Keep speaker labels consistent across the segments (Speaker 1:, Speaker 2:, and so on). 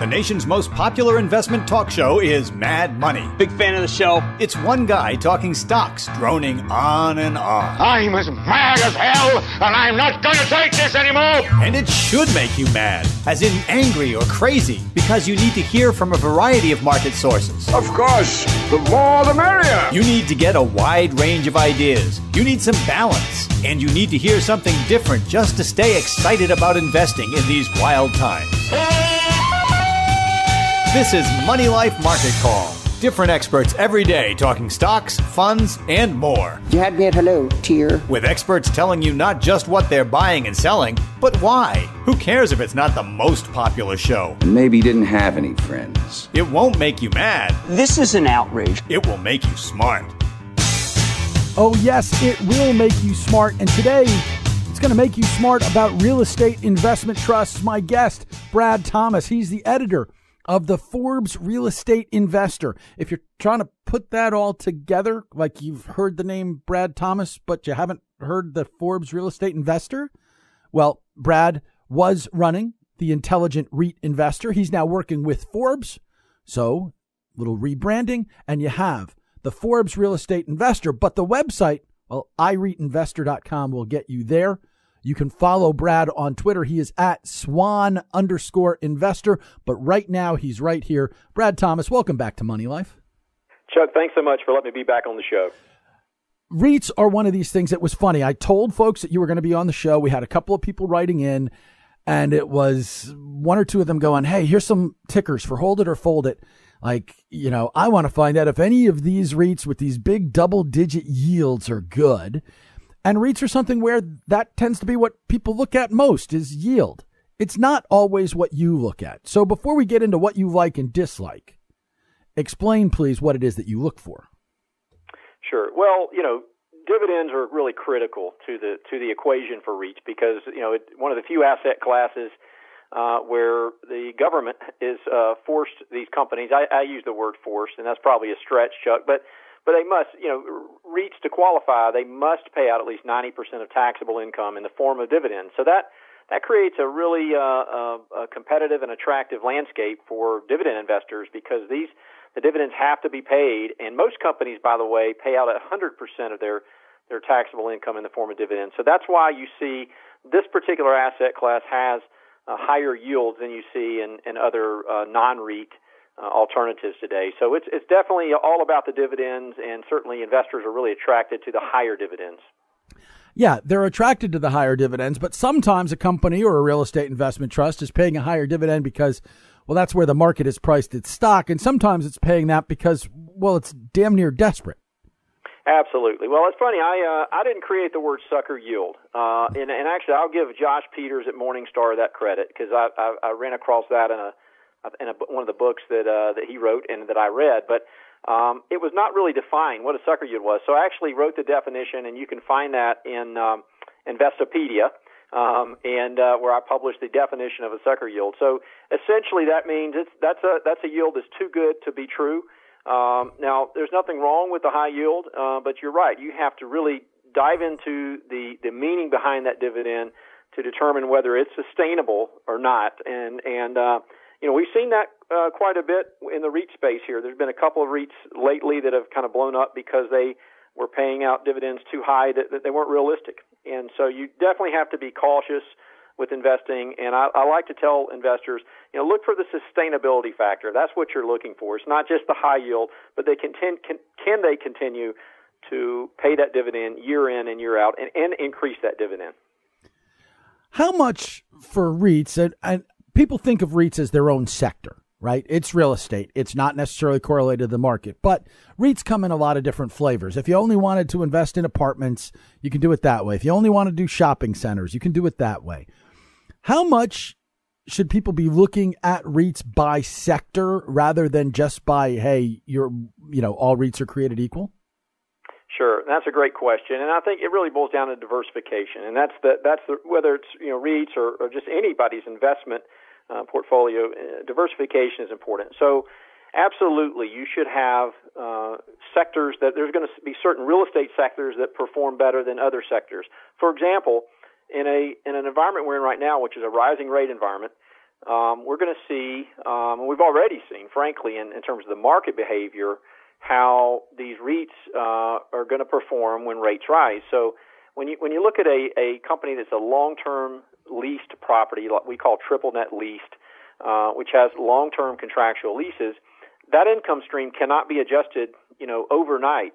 Speaker 1: The nation's most popular investment talk show is Mad Money.
Speaker 2: Big fan of the show.
Speaker 1: It's one guy talking stocks, droning on and on.
Speaker 3: I'm as mad as hell, and I'm not going to take this anymore!
Speaker 1: And it should make you mad, as in angry or crazy, because you need to hear from a variety of market sources.
Speaker 3: Of course, the more the merrier!
Speaker 1: You need to get a wide range of ideas. You need some balance. And you need to hear something different just to stay excited about investing in these wild times. This is MoneyLife Market Call. Different experts every day talking stocks, funds, and more.
Speaker 4: You had me at hello, tier.
Speaker 1: With experts telling you not just what they're buying and selling, but why. Who cares if it's not the most popular show?
Speaker 5: Maybe you didn't have any friends.
Speaker 1: It won't make you mad.
Speaker 2: This is an outrage.
Speaker 1: It will make you smart.
Speaker 6: Oh, yes, it will make you smart. And today, it's going to make you smart about real estate investment trusts. My guest, Brad Thomas, he's the editor of the Forbes Real Estate Investor. If you're trying to put that all together, like you've heard the name Brad Thomas, but you haven't heard the Forbes Real Estate Investor, well, Brad was running the Intelligent REIT Investor. He's now working with Forbes. So, little rebranding, and you have the Forbes Real Estate Investor, but the website, well, iREITinvestor.com will get you there. You can follow Brad on Twitter. He is at Swan_investor, but right now he's right here. Brad Thomas, welcome back to Money Life.
Speaker 7: Chuck, thanks so much for letting me be back on the show.
Speaker 6: REITs are one of these things that was funny. I told folks that you were going to be on the show. We had a couple of people writing in, and it was one or two of them going, hey, here's some tickers for hold it or fold it. Like, you know, I want to find out if any of these REITs with these big double-digit yields are good. And REITs are something where that tends to be what people look at most is yield. It's not always what you look at. So before we get into what you like and dislike, explain, please, what it is that you look for.
Speaker 7: Sure. Well, you know, dividends are really critical to the equation for REITs because, you know, it's one of the few asset classes where the government is forced these companies. I use the word forced, and that's probably a stretch, Chuck, but they must, you know, REITs to qualify, they must pay out at least 90% of taxable income in the form of dividends. So that creates a really a competitive and attractive landscape for dividend investors because the dividends have to be paid, and most companies, by the way, pay out 100% of their taxable income in the form of dividends. So that's why you see this particular asset class has higher yields than you see in other non-REIT alternatives today. So it's definitely all about the dividends, and certainly investors are really attracted to the higher dividends.
Speaker 6: Yeah, they're attracted to the higher dividends, but sometimes a company or a real estate investment trust is paying a higher dividend because, well, that's where the market has priced its stock, and sometimes it's paying that because, well, it's damn near desperate.
Speaker 7: Absolutely. Well, it's funny. I didn't create the word sucker yield, and actually, I'll give Josh Peters at Morningstar that credit because I ran across that in one of the books that he wrote and that I read. But it was not really defined what a sucker yield was. So I actually wrote the definition, and you can find that in Investopedia, and where I published the definition of a sucker yield. So essentially, that means that's a yield that's too good to be true. Now, there's nothing wrong with the high yield, but you're right. You have to really dive into the meaning behind that dividend to determine whether it's sustainable or not. And you know, we've seen that quite a bit in the REIT space here. There's been a couple of REITs lately that have kind of blown up because they were paying out dividends too high that they weren't realistic. And so you definitely have to be cautious with investing, and I like to tell investors, you know, look for the sustainability factor. That's what you're looking for. It's not just the high yield, but they can they continue to pay that dividend year in and year out and increase that dividend.
Speaker 6: How much for REITs, and people think of REITs as their own sector, right? It's real estate. It's not necessarily correlated to the market, but REITs come in a lot of different flavors. If you only wanted to invest in apartments, you can do it that way. If you only want to do shopping centers, you can do it that way. How much should people be looking at REITs by sector rather than just by, hey, all REITs are created equal?
Speaker 7: Sure, that's a great question, and I think it really boils down to diversification, and that's the whether it's REITs or just anybody's investment portfolio, diversification is important. So, absolutely, you should have sectors that there's going to be certain real estate sectors that perform better than other sectors. For example, in an environment we're in right now, which is a rising rate environment, we're going to see, and we've already seen, frankly, in terms of the market behavior, how these REITs are going to perform when rates rise. So when you look at a company that's a long-term leased property, like we call triple net leased, which has long-term contractual leases, that income stream cannot be adjusted, overnight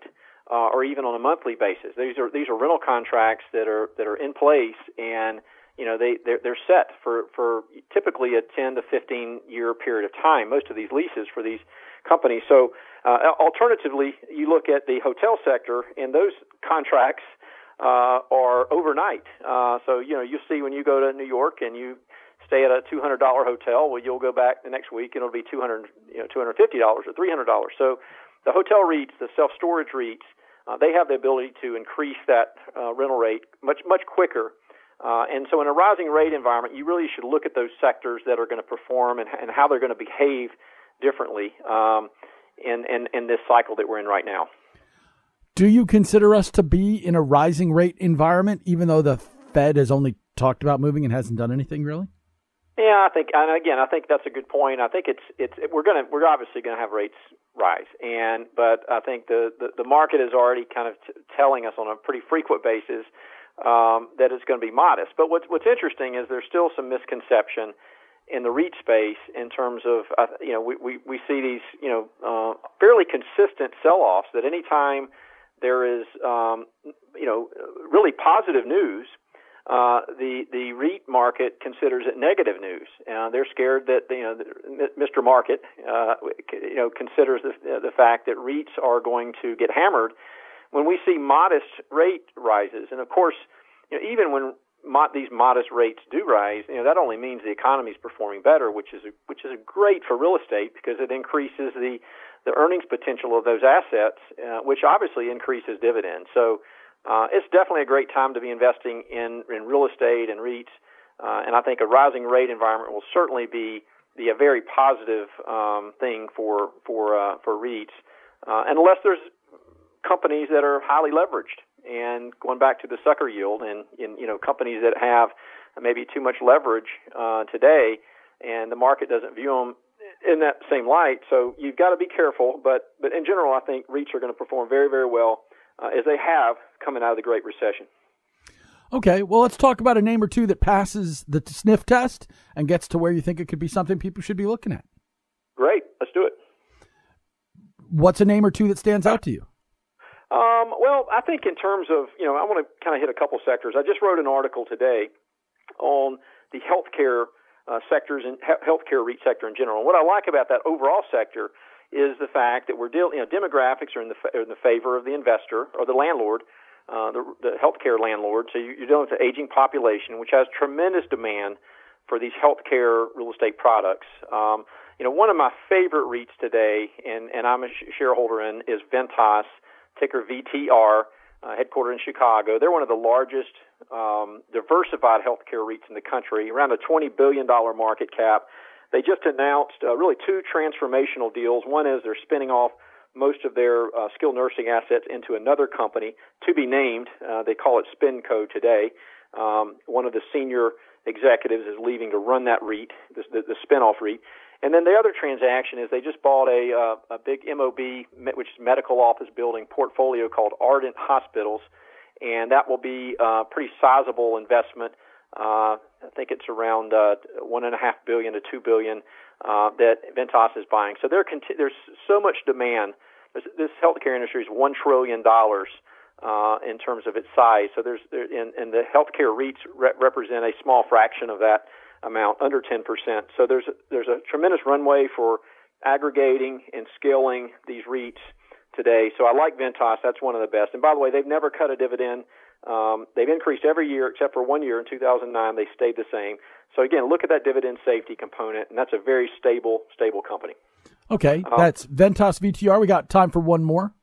Speaker 7: or even on a monthly basis. These are rental contracts that are in place, and they're set for typically a 10 to 15 year period of time. Most of these leases for these companies. So alternatively, you look at the hotel sector, and those contracts are overnight. So you see when you go to New York and you stay at a $200 hotel, well, you'll go back the next week and it'll be $250 or $300. So the hotel REITs, the self-storage REITs, they have the ability to increase that rental rate much quicker. And so in a rising rate environment, you really should look at those sectors that are going to perform and how they're going to behave differently in this cycle that we're in right now.
Speaker 6: Do you consider us to be in a rising rate environment, even though the Fed has only talked about moving and hasn't done anything really?
Speaker 7: Yeah, I think that's a good point. I think we're obviously going to have rates rise, but I think the market is already kind of telling us on a pretty frequent basis that it's going to be modest. But what's interesting is there's still some misconception in the REIT space in terms of we see these fairly consistent sell-offs that anytime there is really positive news, the REIT market considers it negative news. They're scared that Mr. Market considers the fact that REITs are going to get hammered when we see modest rate rises. And of course, even when these modest rates do rise, that only means the economy is performing better, which is great for real estate because it increases the earnings potential of those assets, which obviously increases dividends. So it's definitely a great time to be investing in real estate and REITs, and I think a rising rate environment will certainly be a very positive thing for REITs, unless there's companies that are highly leveraged. And going back to the sucker yield, and companies that have maybe too much leverage today, and the market doesn't view them in that same light. So you've got to be careful. But in general, I think REITs are going to perform very, very well as they have coming out of the Great Recession.
Speaker 6: Okay, well, let's talk about a name or two that passes the sniff test and gets to where you think it could be something people should be looking at.
Speaker 7: Great, let's do it.
Speaker 6: What's a name or two that stands out to you?
Speaker 7: Well, I think in terms of, I want to kind of hit a couple sectors. I just wrote an article today on the healthcare sectors and healthcare REIT sector in general. And what I like about that overall sector is the fact that we're demographics are in the favor of the investor or the landlord, the healthcare landlord. So you're dealing with the aging population, which has tremendous demand for these healthcare real estate products. One of my favorite REITs today, and I'm a shareholder in, is Ventas, ticker VTR, headquartered in Chicago. They're one of the largest diversified healthcare REITs in the country, around a $20 billion market cap. They just announced really two transformational deals. One is they're spinning off most of their skilled nursing assets into another company to be named. They call it SpinCo today. One of the senior executives is leaving to run that REIT, the spin-off REIT. And then the other transaction is they just bought a big MOB, which is medical office building portfolio called Ardent Hospitals, and that will be a pretty sizable investment. I think it's around $1.5 billion to $2 billion that Ventas is buying. So there's so much demand. This healthcare industry is $1 trillion in terms of its size. So and the healthcare REITs represent a small fraction of that amount, under 10%. So there's a tremendous runway for aggregating and scaling these REITs today. So I like Ventas. That's one of the best. And by the way, they've never cut a dividend. They've increased every year except for 1 year in 2009. They stayed the same. So again, look at that dividend safety component, and that's a very stable company. Okay,
Speaker 6: that's Ventas VTR. We got time for one more.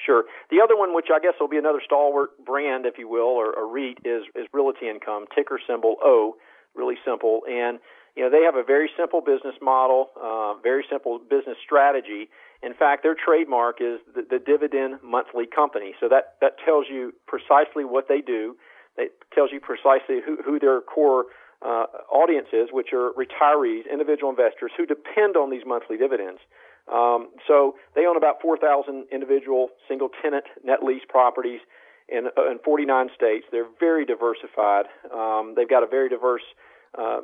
Speaker 7: Sure. The other one, which I guess will be another stalwart brand, if you will, or a REIT, is Realty Income, ticker symbol O. Really simple. And, they have a very simple business model, very simple business strategy. In fact, their trademark is the dividend monthly company. So that tells you precisely what they do. It tells you precisely who their core audiences, which are retirees, individual investors who depend on these monthly dividends. So they own about 4,000 individual single-tenant net lease properties in 49 states. They're very diversified. They've got a very diverse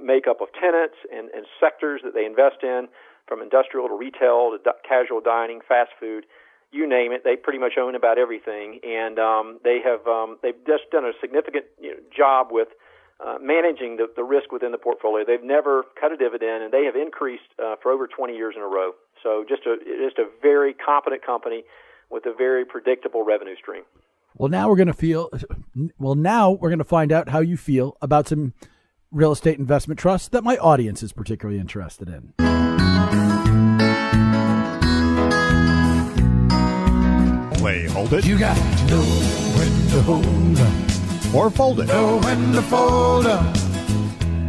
Speaker 7: makeup of tenants and sectors that they invest in, from industrial to retail to casual dining, fast food, you name it. They pretty much own about everything, and they've just done a significant job with managing the risk within the portfolio. They've never cut a dividend, and they have increased for over 20 years in a row. So just a very competent company with a very predictable revenue stream.
Speaker 6: Well, now we're going to find out how you feel about some real estate investment trusts that my audience is particularly interested in.
Speaker 8: Hold it.
Speaker 9: You got to know when to hold up.
Speaker 8: Or fold it.
Speaker 9: Know when to fold up.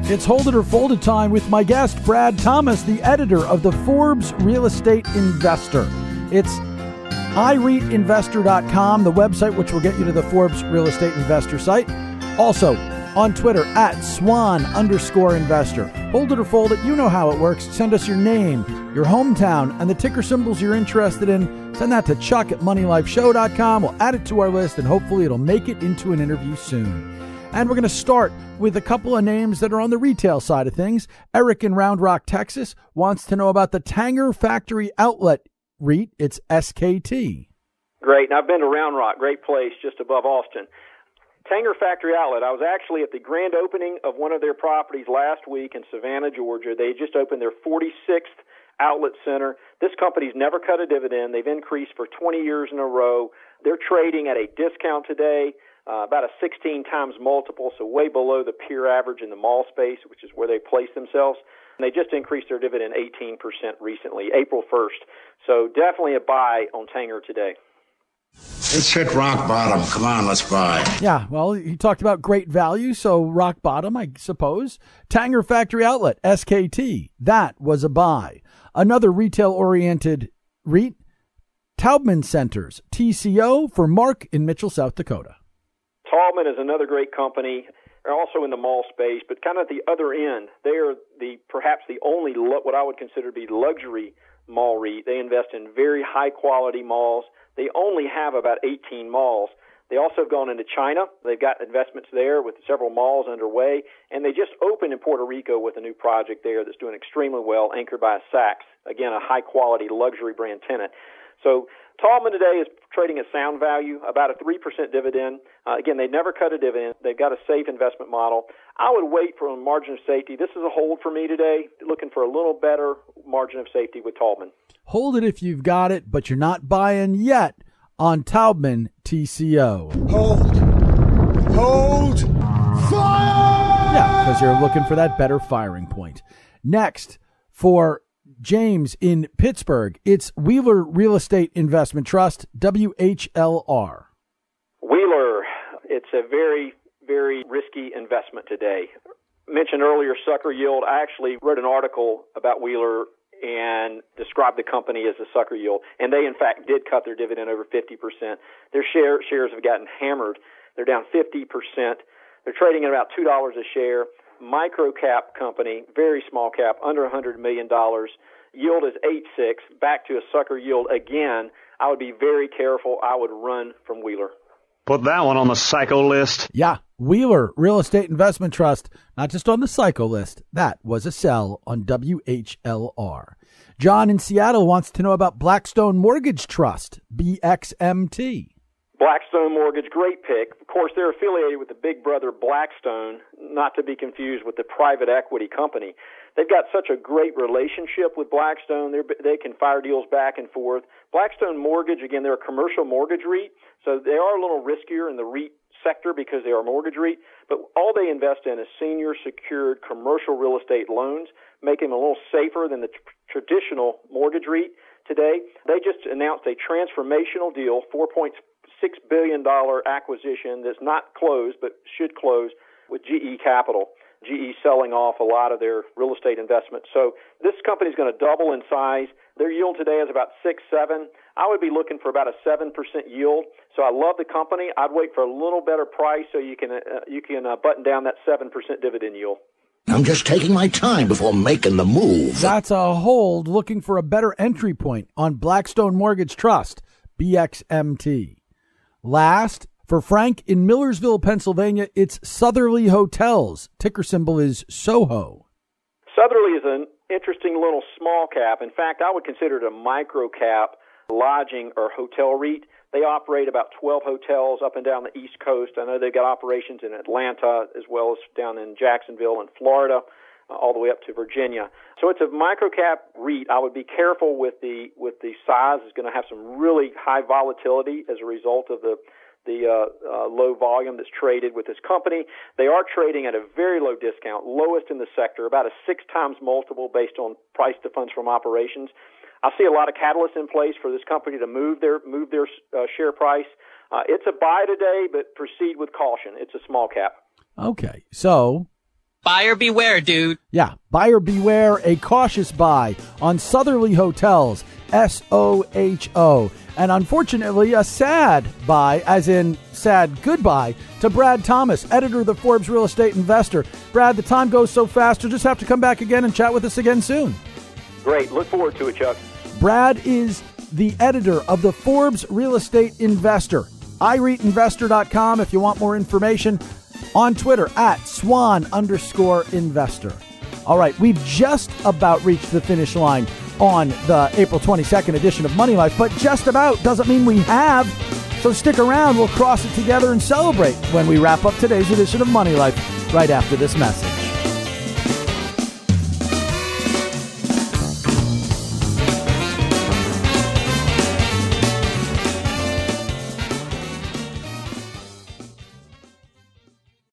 Speaker 6: It's Hold It or Fold It time with my guest, Brad Thomas, the editor of the Forbes Real Estate Investor. It's iREITinvestor.com, the website which will get you to the Forbes Real Estate Investor site. Also, on Twitter, @Swan_investor. Hold it or fold it. You know how it works. Send us your name, your hometown, and the ticker symbols you're interested in. Send that to Chuck@MoneyLifeShow.com. We'll add it to our list, and hopefully it'll make it into an interview soon. And we're going to start with a couple of names that are on the retail side of things. Eric in Round Rock, Texas, wants to know about the Tanger Factory Outlet REIT. It's SKT.
Speaker 7: Great. And I've been to Round Rock, great place just above Austin. Tanger Factory Outlet. I was actually at the grand opening of one of their properties last week in Savannah, Georgia. They just opened their 46th outlet center. This company's never cut a dividend. They've increased for 20 years in a row. They're trading at a discount today, about a 16 times multiple, so way below the peer average in the mall space, which is where they place themselves. And they just increased their dividend 18% recently, April 1st. So definitely a buy on Tanger today.
Speaker 9: It's hit rock bottom. Come on, let's buy.
Speaker 6: Yeah, well, he talked about great value, so rock bottom, I suppose. Tanger Factory Outlet, SKT, that was a buy. Another retail-oriented REIT, Taubman Centers, TCO, for Mark in Mitchell, South Dakota.
Speaker 7: Taubman is another great company. They're also in the mall space, but kind of at the other end. They are perhaps the only what I would consider to be luxury mall REIT. They invest in very high-quality malls. They only have about 18 malls. They also have gone into China. They've got investments there with several malls underway. And they just opened in Puerto Rico with a new project there that's doing extremely well, anchored by a Saks, again, a high-quality luxury brand tenant. So Taubman today is trading at sound value, about a 3% dividend. Again, they never cut a dividend. They've got a safe investment model. I would wait for a margin of safety. This is a hold for me today, looking for a little better margin of safety with Taubman.
Speaker 6: Hold it if you've got it, but you're not buying yet on Taubman TCO.
Speaker 9: Hold, fire!
Speaker 6: Yeah, because you're looking for that better firing point. Next, for James in Pittsburgh, it's Wheeler Real Estate Investment Trust, WHLR.
Speaker 7: Wheeler, it's a very, very risky investment today. Mentioned earlier sucker yield. I actually wrote an article about Wheeler and described the company as a sucker yield. And they, in fact, did cut their dividend over 50%. Their shares have gotten hammered. They're down 50%. They're trading at about $2 a share. Micro cap company, very small cap, under $100 million. Yield is 8.6, back to a sucker yield again. I would be very careful. I would run from Wheeler.
Speaker 2: Put that one on the psycho list.
Speaker 6: Yeah, Wheeler Real Estate Investment Trust, not just on the psycho list. That was a sell on WHLR. John in Seattle wants to know about Blackstone Mortgage Trust, BXMT.
Speaker 7: Blackstone Mortgage, great pick. Of course, they're affiliated with the big brother Blackstone, not to be confused with the private equity company. They've got such a great relationship with Blackstone. They can fire deals back and forth. Blackstone Mortgage, again, they're a commercial mortgage REIT, so they are a little riskier in the REIT sector because they are a mortgage REIT, but all they invest in is senior secured commercial real estate loans, making them a little safer than the traditional mortgage REIT today. They just announced a transformational deal, $4.6 billion acquisition that's not closed but should close with GE Capital. GE selling off a lot of their real estate investments. So this company is going to double in size. Their yield today is about 6.7. I would be looking for about a 7% yield. So I love the company. I'd wait for a little better price so you can button down that 7% dividend yield.
Speaker 9: I'm just taking my time before making the move.
Speaker 6: That's a hold looking for a better entry point on Blackstone Mortgage Trust, BXMT. Last, for Frank in Millersville, Pennsylvania, it's Southerly Hotels. Ticker symbol is SOHO.
Speaker 7: Southerly is an interesting little small cap. In fact, I would consider it a micro cap lodging or hotel REIT. They operate about 12 hotels up and down the East Coast. I know they've got operations in Atlanta as well as down in Jacksonville and Florida, all the way up to Virginia. So it's a microcap REIT. I would be careful with the size. It's going to have some really high volatility as a result of the low volume that's traded with this company. They are trading at a very low discount, lowest in the sector, about a 6x multiple based on price to funds from operations. I see a lot of catalysts in place for this company to move their share price. It's a buy today, but proceed with caution. It's a small cap.
Speaker 6: Okay, so
Speaker 10: buyer beware, dude.
Speaker 6: Yeah, buyer beware, a cautious buy on Southerly Hotels, SOHO. And unfortunately, a sad buy, as in sad goodbye, to Brad Thomas, editor of the Forbes Real Estate Investor. Brad, the time goes so fast, you'll just have to come back again and chat with us again soon.
Speaker 7: Great. Look forward to it, Chuck.
Speaker 6: Brad is the editor of the Forbes Real Estate Investor. iREITinvestor.com if you want more information. On Twitter at @Swan_investor. All right, we've just about reached the finish line on the April 22nd edition of Money Life, but just about doesn't mean we have. So stick around. We'll cross it together and celebrate when we wrap up today's edition of Money Life right after this message.